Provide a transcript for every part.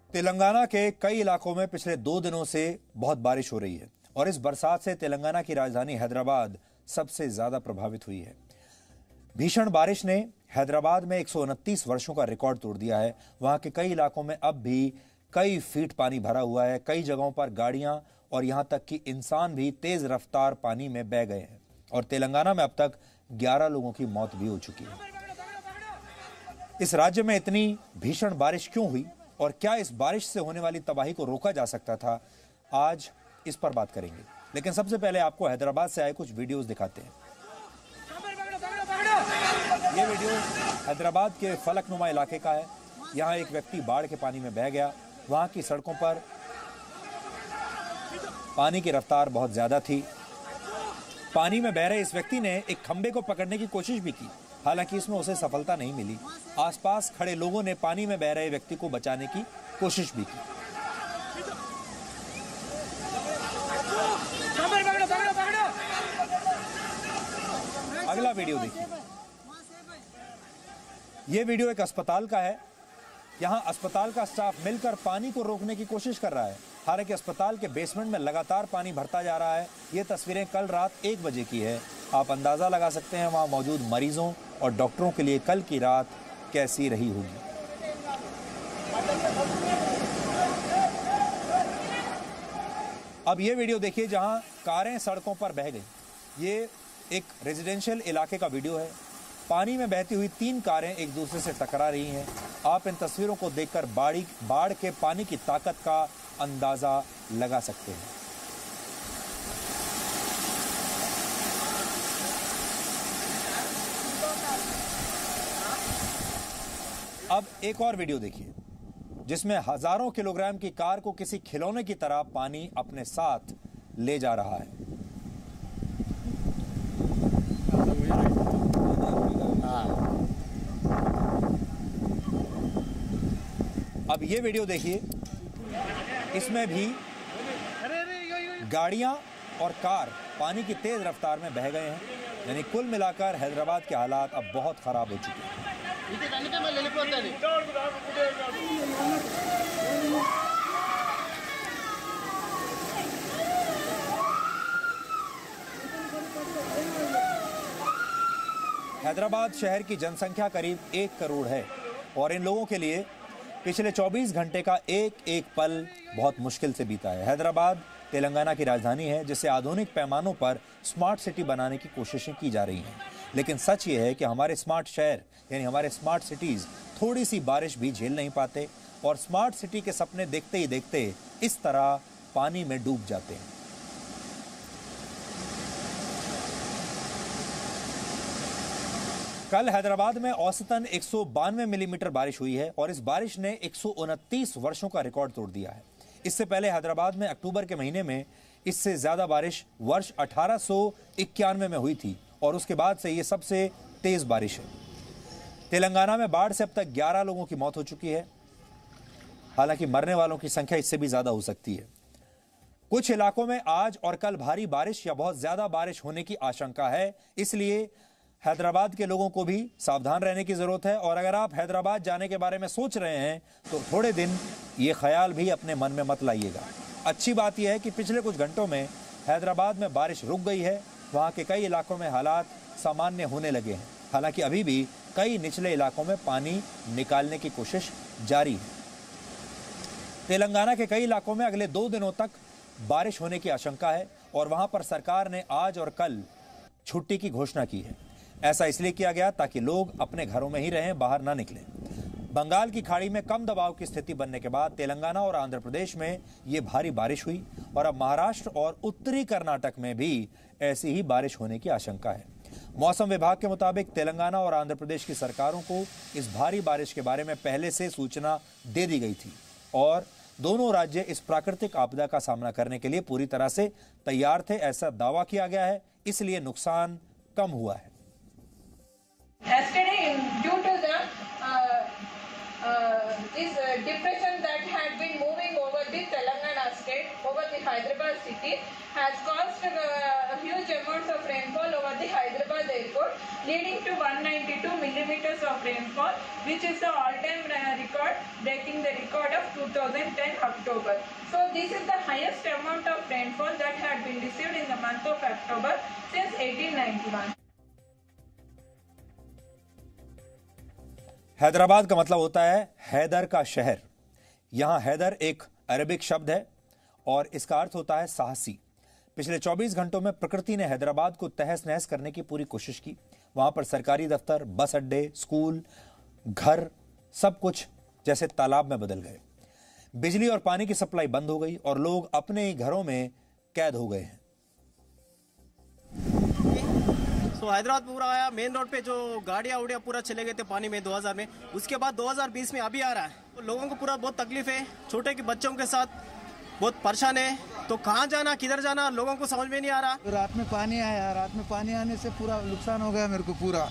तेलंगाना के कई इलाकों में पिछले 2 दिनों से बहुत बारिश हो रही है और इस बरसात से तेलंगाना की राजधानी हैदराबाद सबसे ज्यादा प्रभावित हुई है। भीषण बारिश ने हैदराबाद में 129 वर्षों का रिकॉर्ड तोड़ दिया है। वहां के कई इलाकों में अब भी कई फीट पानी भरा हुआ है। कई जगहों पर गाड़ियां और यहां तक कि इंसान भी तेज रफ्तार पानी में बह गए हैं और तेलंगाना में अब तक 11 लोगों की मौत भी हो चुकी है। इस राज्य में इतनी भीषण बारिश क्यों हुई और क्या इस बारिश से होने वाली तबाही को रोका जा सकता था, आज इस पर बात करेंगे। लेकिन सबसे पहले आपको हैदराबाद से आए कुछ वीडियोस दिखाते हैं। ये वीडियो हैदराबाद के फलकनुमा इलाके का है। यहाँ एक व्यक्ति बाढ़ के पानी में बह गया। वहां की सड़कों पर पानी की रफ्तार बहुत ज्यादा थी। पानी में बह रहे इस व्यक्ति ने एक खंबे को पकड़ने की कोशिश भी की, हालांकि इसमें उसे सफलता नहीं मिली। आसपास खड़े लोगों ने पानी में बह रहे व्यक्ति को बचाने की कोशिश भी की। अगला वीडियो देखिए। यह वीडियो एक अस्पताल का है। यहां अस्पताल का स्टाफ मिलकर पानी को रोकने की कोशिश कर रहा है। हालांकि अस्पताल के बेसमेंट में लगातार पानी भरता जा रहा है। ये तस्वीरें कल रात 1 बजे की है। आप अंदाजा लगा सकते हैं वहां मौजूद मरीजों और डॉक्टरों के लिए कल की रात कैसी रही होगी। अब ये वीडियो देखिए जहां कारें सड़कों पर बह गई। ये एक रेजिडेंशियल इलाके का वीडियो है। पानी में बहती हुई 3 कारें एक दूसरे से टकरा रही हैं। आप इन तस्वीरों को देखकर बाढ़ के पानी की ताकत का अंदाजा लगा सकते हैं। अब एक और वीडियो देखिए जिसमें हजारों किलोग्राम की कार को किसी खिलौने की तरह पानी अपने साथ ले जा रहा है। अब ये वीडियो देखिए, इसमें भी गाड़ियां और कार पानी की तेज रफ्तार में बह गए हैं। यानी कुल मिलाकर हैदराबाद के हालात अब बहुत खराब हो चुके हैं। हैदराबाद शहर की जनसंख्या करीब 1 करोड़ है और इन लोगों के लिए पिछले 24 घंटे का एक एक पल बहुत मुश्किल से बीता है। हैदराबाद तेलंगाना की राजधानी है जिसे आधुनिक पैमानों पर स्मार्ट सिटी बनाने की कोशिशें की जा रही हैं। लेकिन सच ये है कि हमारे स्मार्ट शहर यानी हमारे स्मार्ट सिटीज थोड़ी सी बारिश भी झेल नहीं पाते और स्मार्ट सिटी के सपने देखते ही देखते इस तरह पानी में डूब जाते हैं। कल हैदराबाद में औसतन 192 मिलीमीटर बारिश हुई है और इस बारिश ने 129 वर्षों का रिकॉर्ड तोड़ दिया है। इससे पहले हैदराबाद में अक्टूबर के महीने में इससे ज्यादा बारिश वर्ष 1891 में हुई थी और उसके बाद से ये सबसे तेज बारिश है। तेलंगाना में बाढ़ से अब तक 11 लोगों की मौत हो चुकी है। हालांकि मरने वालों की संख्या इससे भी ज्यादा हो सकती है। कुछ इलाकों में आज और कल भारी बारिश या बहुत ज्यादा बारिश होने की आशंका है, इसलिए हैदराबाद के लोगों को भी सावधान रहने की जरूरत है। और अगर आप हैदराबाद जाने के बारे में सोच रहे हैं तो थोड़े दिन ये ख्याल भी अपने मन में मत लाइएगा। अच्छी बात यह है कि पिछले कुछ घंटों में हैदराबाद में बारिश रुक गई है। वहां के कई इलाकों में हालात सामान्य होने लगे हैं। हालांकि अभी भी कई निचले इलाकों में पानी निकालने की कोशिश जारी है। तेलंगाना के कई इलाकों में अगले 2 दिनों तक बारिश होने की आशंका है और वहां पर सरकार ने आज और कल छुट्टी की घोषणा की है। ऐसा इसलिए किया गया ताकि लोग अपने घरों में ही रहें, बाहर ना निकलें। बंगाल की खाड़ी में कम दबाव की स्थिति बनने के बाद तेलंगाना और आंध्र प्रदेश में ये भारी बारिश हुई और अब महाराष्ट्र और उत्तरी कर्नाटक में भी ऐसी ही बारिश होने की आशंका है। मौसम विभाग के मुताबिक तेलंगाना और आंध्र प्रदेश की सरकारों को इस भारी बारिश के बारे में पहले से सूचना दे दी गई थी और दोनों राज्य इस प्राकृतिक आपदा का सामना करने के लिए पूरी तरह से तैयार थे, ऐसा दावा किया गया है। इसलिए नुकसान कम हुआ है। Yesterday, due to the this depression that had been moving over the Telangana state over the Hyderabad city has caused huge amounts of rainfall over the Hyderabad airport, leading to 192 millimeters of rainfall, which is the all-time record, breaking the record of 2010 October. So this is the highest amount of rainfall that had been received in the month of October since 1891. Hyderabad का मतलब होता है हैदर का शहर। यहां हैदर एक Arabic शब्द है और इसका अर्थ होता है साहसी। पिछले 24 घंटों में प्रकृति ने हैदराबाद को तहस नहस करने की पूरी कोशिश की। वहां पर सरकारी दफ्तर, बस अड्डे, स्कूल, घर, सब कुछ जैसे तालाब में बदल गए। बिजली और पानी की सप्लाई बंद हो गई और लोग अपने ही घरों में कैद हो गए हैं। तो हैदराबाद पूरा आया, मेन रोड पे जो गाड़ियाँ उड़िया पूरा चले गए थे पानी में 2000 में। उसके बाद 2020 में अभी आ रहा है, तो लोगों को पूरा बहुत तकलीफ है। छोटे के बच्चों के साथ बहुत परेशान है, तो कहाँ जाना किधर जाना लोगों को समझ में नहीं आ रहा। रात में पानी आया, रात में पानी आने से पूरा नुकसान हो गया मेरे को। पूरा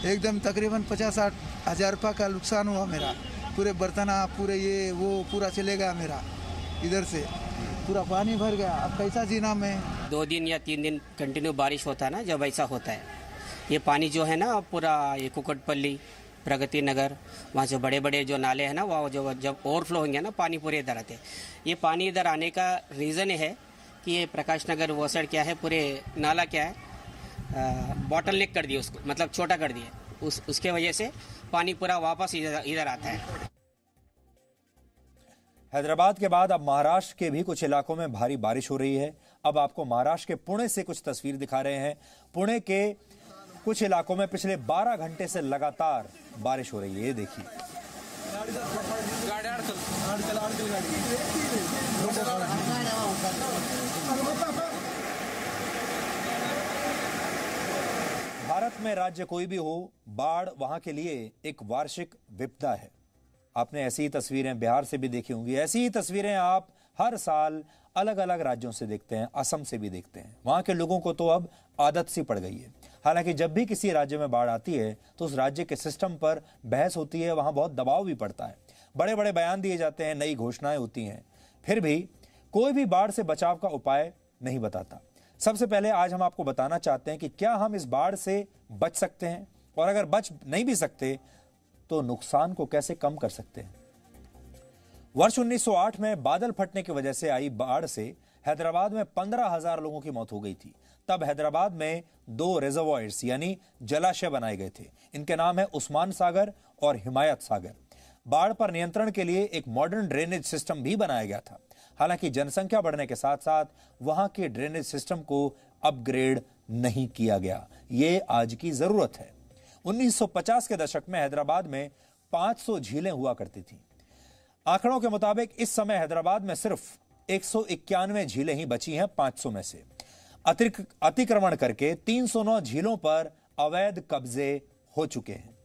एकदम तकरीबन 50-60 हज़ार रुपये का नुकसान हुआ मेरा। पूरे बर्तन पूरे ये वो पूरा चले गया मेरा, इधर से पूरा पानी भर गया। अब कैसा जीना मैं। 2 दिन या 3 दिन कंटिन्यू बारिश होता है ना, जब ऐसा होता है ये पानी जो है ना पूरा ये कुकटपल्ली, प्रगति नगर, वहाँ जो बड़े बड़े जो नाले हैं ना, वहाँ जो जब ओवरफ्लो होंगे ना पानी पूरे इधर आते हैं। ये पानी इधर आने का रीज़न है कि ये प्रकाश नगर वो साइड क्या है, पूरे नाला क्या है बॉटल नेक कर दिए उसको, मतलब छोटा कर दिए। उसके वजह से पानी पूरा वापस इधर आता है। हैदराबाद के बाद अब महाराष्ट्र के भी कुछ इलाकों में भारी बारिश हो रही है। अब आपको महाराष्ट्र के पुणे से कुछ तस्वीर दिखा रहे हैं। पुणे के कुछ इलाकों में पिछले 12 घंटे से लगातार बारिश हो रही है। ये देखिए, भारत में राज्य कोई भी हो, बाढ़ वहां के लिए एक वार्षिक विपदा है। आपने ऐसी ही तस्वीरें बिहार से भी देखी होंगी। ऐसी ही तस्वीरें आप हर साल अलग अलग राज्यों से देखते हैं, असम से भी देखते हैं। वहां के लोगों को तो अब आदत सी पड़ गई है। हालांकि जब भी किसी राज्य में बाढ़ आती है तो उस राज्य के सिस्टम पर बहस होती है, वहां बहुत दबाव भी पड़ता है, बड़े बड़े बयान दिए जाते हैं, नई घोषणाएं होती हैं। फिर भी कोई भी बाढ़ से बचाव का उपाय नहीं बताता। सबसे पहले आज हम आपको बताना चाहते हैं कि क्या हम इस बाढ़ से बच सकते हैं, और अगर बच नहीं भी सकते तो नुकसान को कैसे कम कर सकते हैं। वर्ष 1908 में बादल फटने की वजह से आई बाढ़ से हैदराबाद में 15,000 लोगों की मौत हो गई थी। तब हैदराबाद में 2 रिजर्वॉयर्स यानी जलाशय बनाए गए थे। इनके नाम है उस्मान सागर और हिमायत सागर। बाढ़ पर नियंत्रण के लिए एक मॉडर्न ड्रेनेज सिस्टम भी बनाया गया था। हालांकि जनसंख्या बढ़ने के साथ साथ वहां के ड्रेनेज सिस्टम को अपग्रेड नहीं किया गया। ये आज की जरूरत है। 1950 के दशक में हैदराबाद में 500 झीलें हुआ करती थी। आंकड़ों के मुताबिक इस समय हैदराबाद में सिर्फ 191 झीलें ही बची हैं 500 में से। अतिक्रमण करके 309 झीलों पर अवैध कब्जे हो चुके हैं।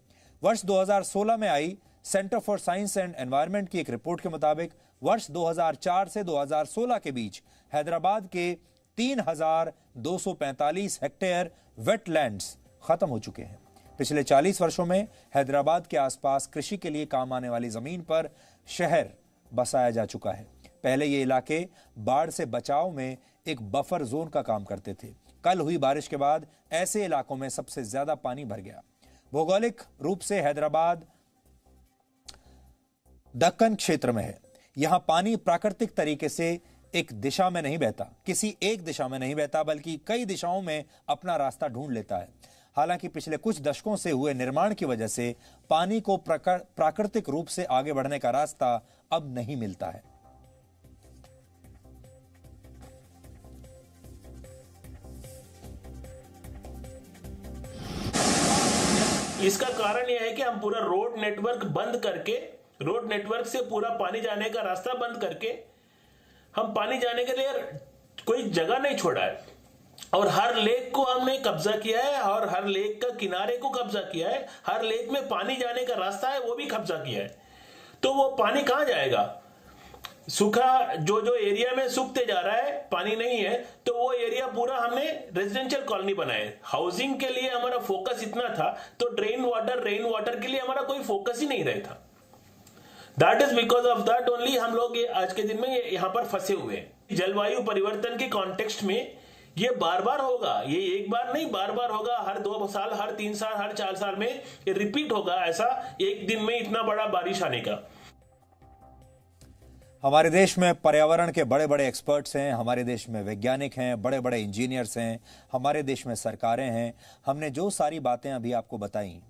वर्ष 2016 में आई Centre for Science and Environment की एक रिपोर्ट के मुताबिक वर्ष 2004 से 2016 के बीच हैदराबाद के 3,245 हेक्टेयर वेटलैंड्स खत्म हो चुके हैं। पिछले 40 वर्षों में हैदराबाद के आसपास कृषि के लिए काम आने वाली जमीन पर शहर बसाया जा चुका है। पहले ये इलाके बाढ़ से बचाव में एक बफर जोन का काम करते थे। कल हुई बारिश के बाद ऐसे इलाकों में सबसे ज्यादा पानी भर गया। भौगोलिक रूप से हैदराबाद दक्कन क्षेत्र में है। यहां पानी प्राकृतिक तरीके से एक दिशा में नहीं बहता, किसी एक दिशा में नहीं बहता, बल्कि कई दिशाओं में अपना रास्ता ढूंढ लेता है। हालांकि पिछले कुछ दशकों से हुए निर्माण की वजह से पानी को प्राकृतिक रूप से आगे बढ़ने का रास्ता अब नहीं मिलता है। इसका कारण यह है कि हम पूरा रोड नेटवर्क बंद करके, रोड नेटवर्क से पूरा पानी जाने का रास्ता बंद करके हम पानी जाने के लिए कोई जगह नहीं छोड़ा है, और हर लेक को हमने कब्जा किया है, और हर लेक का किनारे को कब्जा किया है। हर लेक में पानी जाने का रास्ता है वो भी कब्जा किया है। तो वो पानी कहां जाएगा? सूखा जो एरिया में सूखते जा रहा है, पानी नहीं है, तो वो एरिया पूरा हमने रेजिडेंशियल कॉलोनी बनाए। हाउसिंग के लिए हमारा फोकस इतना था, तो रेन वाटर के लिए हमारा कोई फोकस ही नहीं रहता। That is because of that only हम लोग ये आज के दिन में यहाँ पर फंसे हुए हैं। जलवायु परिवर्तन के कॉन्टेक्स्ट में ये बार बार होगा, ये एक बार नहीं बार बार होगा, हर 2 साल, हर 3 साल, हर 4 साल में ये रिपीट होगा, ऐसा एक दिन में इतना बड़ा बारिश आने का। हमारे देश में पर्यावरण के बड़े बड़े एक्सपर्ट्स हैं, हमारे देश में वैज्ञानिक हैं, बड़े बड़े इंजीनियर्स हैं, हमारे देश में सरकारें हैं। हमने जो सारी बातें अभी आपको बताई,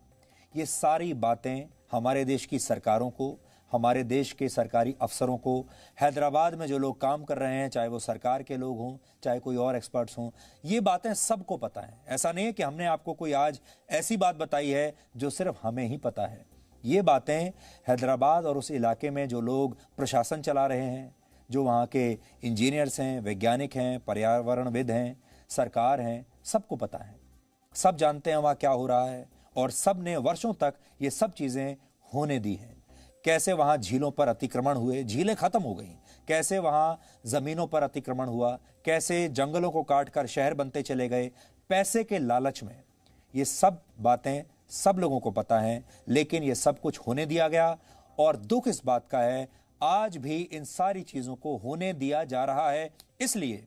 ये सारी बातें हमारे देश की सरकारों को, हमारे देश के सरकारी अफसरों को, हैदराबाद में जो लोग काम कर रहे हैं, चाहे वो सरकार के लोग हों, चाहे कोई और एक्सपर्ट्स हों, ये बातें सबको पता है। ऐसा नहीं है कि हमने आपको कोई आज ऐसी बात बताई है जो सिर्फ हमें ही पता है। ये बातें हैदराबाद और उस इलाके में जो लोग प्रशासन चला रहे हैं, जो वहाँ के इंजीनियर्स हैं, वैज्ञानिक हैं, पर्यावरणविद हैं, सरकार हैं, सबको पता है। सब जानते हैं वहाँ क्या हो रहा है और सब ने वर्षों तक ये सब चीज़ें होने दी हैं। कैसे वहाँ झीलों पर अतिक्रमण हुए, झीलें खत्म हो गई, कैसे वहाँ ज़मीनों पर अतिक्रमण हुआ, कैसे जंगलों को काटकर शहर बनते चले गए पैसे के लालच में। ये सब बातें सब लोगों को पता है, लेकिन ये सब कुछ होने दिया गया और दुख इस बात का है आज भी इन सारी चीज़ों को होने दिया जा रहा है। इसलिए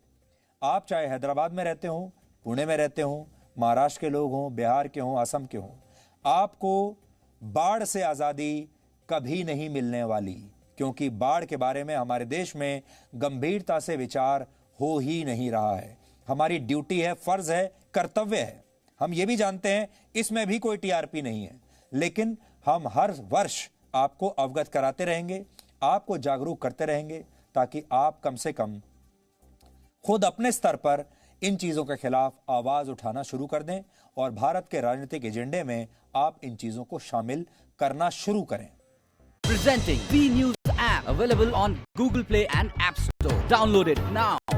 आप चाहे हैदराबाद में रहते हो, पुणे में रहते हो, महाराष्ट्र के लोग हों, बिहार के हों, असम के हों, आपको बाढ़ से आज़ादी कभी नहीं मिलने वाली, क्योंकि बाढ़ के बारे में हमारे देश में गंभीरता से विचार हो ही नहीं रहा है। हमारी ड्यूटी है, फर्ज है, कर्तव्य है। हम ये भी जानते हैं इसमें भी कोई टीआरपी नहीं है, लेकिन हम हर वर्ष आपको अवगत कराते रहेंगे, आपको जागरूक करते रहेंगे, ताकि आप कम से कम खुद अपने स्तर पर इन चीज़ों के खिलाफ आवाज़ उठाना शुरू कर दें और भारत के राजनीतिक एजेंडे में आप इन चीज़ों को शामिल करना शुरू करें। Presenting V News app available on Google Play and App Store. Download it now.